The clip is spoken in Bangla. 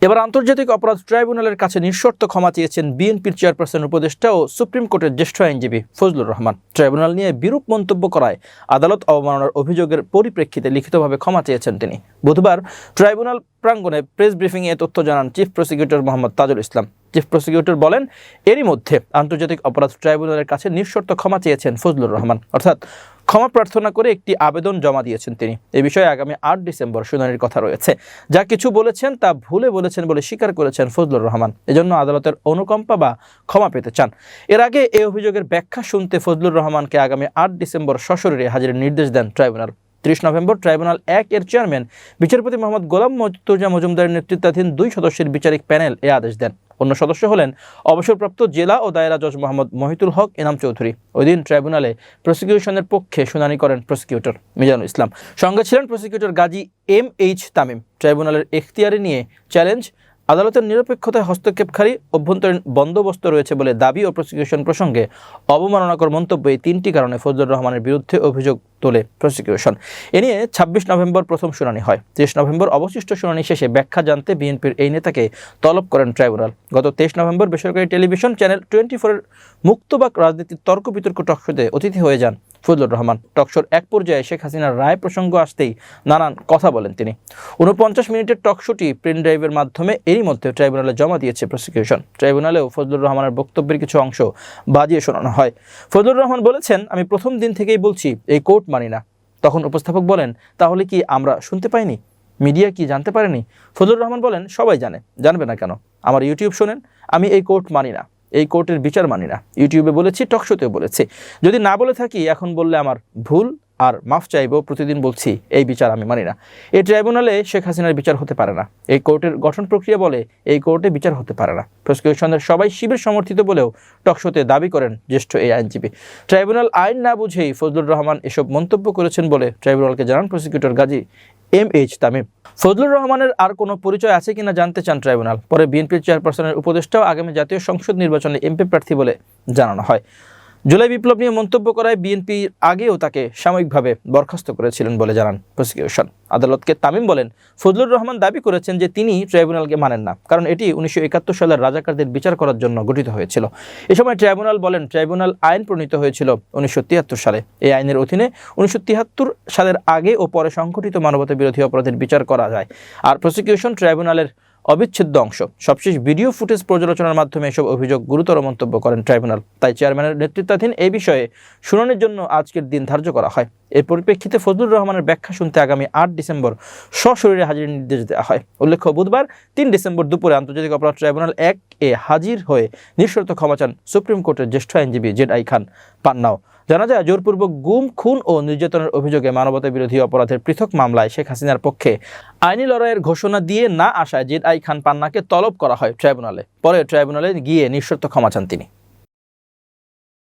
এবার আন্তর্জাতিক অপরাধ ট্রাইব্যুনালের কাছে নিঃশর্ত ক্ষমা চেয়েছেন বিএনপির চেয়ারপারসন উপদেষ্টা ও সুপ্রিম কোর্টের জ্যেষ্ঠ আইনজীবী ফজলুর রহমান। ট্রাইব্যুনাল নিয়ে বিরূপ মন্তব্য করায় আদালত অবমাননার অভিযোগের পরিপ্রেক্ষিতে লিখিতভাবে ক্ষমা চেয়েছেন তিনি। বুধবার ট্রাইব্যুনাল প্রাঙ্গণে প্রেস ব্রিফিংয়ে এ তথ্য জানান chief prosecutor Mohammad Tajul Islam. Chief prosecutor বলেন, এরই মধ্যে আন্তর্জাতিক অপরাধ ট্রাইব্যুনালের কাছে নিঃশর্ত ক্ষমা চেয়েছেন ফজলুর রহমান, অর্থাৎ ক্ষমা প্রার্থনা করে একটি আবেদন জমা দিয়েছেন তিনি। এ বিষয়ে আগামী 8 ডিসেম্বর শুনানির কথা রয়েছে। যা কিছু বলেছেন তা ভুলে বলেছেন বলে স্বীকার করেছেন ফজলুর রহমান। এজন্য আদালতের অনুকম্পা বা ক্ষমা পেতে চান। এর আগে এই অভিযোগের ব্যাখ্যা শুনতে ফজলুর রহমানকে আগামী 8 ডিসেম্বর সশরীরে হাজিরের নির্দেশ দেন ট্রাইব্যুনাল। 30 নভেম্বর ট্রাইব্যুনাল 1 এর চেয়ারম্যান বিচারপতি মোহাম্মদ গোলাম মর্তুজা মজুমদারের নেতৃত্বাধীন 2 সদস্যের বিচারিক প্যানেল এ আদেশ দেন। অন্য সদস্য হলেন অবসরপ্রাপ্ত জেলা ও দায়রা জজ মোহাম্মদ মহিতুল হক এনাম চৌধুরী। ওই দিন ট্রাইব্যুনালে প্রসিকিউশনের পক্ষে শুনানি করেন প্রসিকিউটর মিজানুল ইসলাম। সঙ্গে ছিলেন প্রসিকিউটর গাজী MH তামিম। ট্রাইব্যুনালের এখতিয়ারে নিয়ে চ্যালেঞ্জ, আদালতের নিরপেক্ষতায় হস্তক্ষেপকারী অভ্যন্তরীণ বন্দোবস্ত রয়েছে বলে দাবি ও প্রসিকিউশন প্রসঙ্গে অবমাননাকর মন্তব্য, এই 3টি কারণে ফজলুর রহমানের বিরুদ্ধে অভিযোগ তোলে প্রসিকিউশন। এ নিয়ে 26 নভেম্বর প্রথম শুনানি হয়। 30 নভেম্বর অবশিষ্ট শুনানি শেষে ব্যাখ্যা জানতে বিএনপির এই নেতাকে তলব করেন ট্রাইব্যুনাল। গত 23 নভেম্বর বেসরকারি টেলিভিশন চ্যানেল 24-এর মুক্তবাক রাজনীতির তর্ক বিতর্ক টকশোতে অতিথি হয়ে যান ফজলুর রহমান। টকশোর এক পর্যায়ে শেখ হাসিনার রায় প্রসঙ্গ আসতেই নানান কথা বলেন তিনি। 49 মিনিটের টকশোটি পেন ড্রাইভের মাধ্যমে এরই মধ্যে ট্রাইব্যুনালে জমা দিয়েছে প্রসিকিউশন। ট্রাইব্যুনালেও ফজলুর রহমানের বক্তব্যের কিছু অংশ বাজিয়ে শোনানো হয়। ফজলুর রহমান বলেছেন, আমি প্রথম দিন থেকেই বলছি এই কোর্ট মানি না। তখন উপস্থাপক বলেন, তাহলে কি আমরা শুনতে পাইনি? মিডিয়া কি জানতে পারেনি? ফজলুর রহমান বলেন, সবাই জানে, জানবে না কেন? আমার ইউটিউব শোনেন, আমি এই কোর্ট মানি না, এই কোর্টের বিচার মানি না। ইউটিউবে বলেছি, টকশোতেও বলেছি। যদি না বলে থাকি এখন বললে আমার ভুল, আর মাফ চাইবো। প্রতিদিন বলছি এই বিচার আমি মানি না। এই ট্রাইব্যুনালে শেখ হাসিনার বিচার হতে পারে না। এই কোর্টের গঠন প্রক্রিয়া বলে এই কোর্টে বিচার হতে পারে না। প্রসিকিউশনের সবাই শিবির সমর্থিত বলেও টকশোতে দাবি করেন জ্যেষ্ঠ এই আইনজীবী। ট্রাইব্যুনাল আইন না বুঝেই ফজলুর রহমান এসব মন্তব্য করেছেন বলে ট্রাইব্যুনালকে জানান প্রসিকিউটর গাজী MH তামিম। ফজলুর রহমানের আর কোনো পরিচয় আছে কিনা জানতে চান ট্রাইব্যুনাল। পরে বিএনপির চেয়ারপারসনের উপদেষ্টাও আগামী জাতীয় সংসদ নির্বাচনে MP প্রার্থী বলে জানানো হয়। জুলাই বিপ্লব নিয়ে মন্তব্য করায় বিএনপি আগেও তাকে সাময়িকভাবে বরখাস্ত করেছিলেন বলে জানান প্রসিকিউশন। আদালতকে তামিম বলেন, ফজলুর রহমান দাবি করেছেন যে তিনি ট্রাইব্যুনালকে মানেন না, কারণ এটি 1971 সালের রাজাকারদের বিচার করার জন্য গঠিত হয়েছিল। এ সময় ট্রাইব্যুনাল বলেন, ট্রাইব্যুনাল আইন প্রণীত হয়েছিল 1973 সালে। এই আইনের অধীনে 1973 সালের আগে ও পরে সংঘটিত মানবতা বিরোধী অপরাধের বিচার করা যায়। আর প্রসিকিউশন ট্রাইব্যুনালের অবিচ্ছেদ্য অংশ। সবশেষ ভিডিও ফুটেজ পর্যালোচনার মাধ্যমে এসব অভিযোগ গুরুতর মন্তব্য করেন ট্রাইব্যুনাল। তাই চেয়ারম্যানের নেতৃত্বাধীন এই বিষয়ে শুনানির জন্য আজকের দিন ধার্য করা হয়। এর পরিপ্রেক্ষিতে ফজলুর রহমানের ব্যাখ্যা শুনতে আগামী 8 ডিসেম্বর সশরীরে হাজিরের নির্দেশ দেওয়া হয়। উল্লেখ্য, বুধবার 3 ডিসেম্বর দুপুরে আন্তর্জাতিক অপরাধ ট্রাইব্যুনাল 1 এ হাজির হয়ে নিঃশর্ত ক্ষমা চান সুপ্রিম কোর্টের জ্যেষ্ঠ আইনজীবী ZI খান পান্নাও। জানা যায়, জোরপূর্বক গুম, খুন ও নির্যাতনের অভিযোগে মানবতা বিরোধী অপরাধের পৃথক মামলায় শেখ হাসিনার পক্ষে আইনি লড়াইয়ের ঘোষণা দিয়ে না আসায় ZI খান পান্নাকে তলব করা হয় ট্রাইব্যুনালে। পরে ট্রাইব্যুনালে গিয়ে নিঃশর্ত ক্ষমা চান তিনি।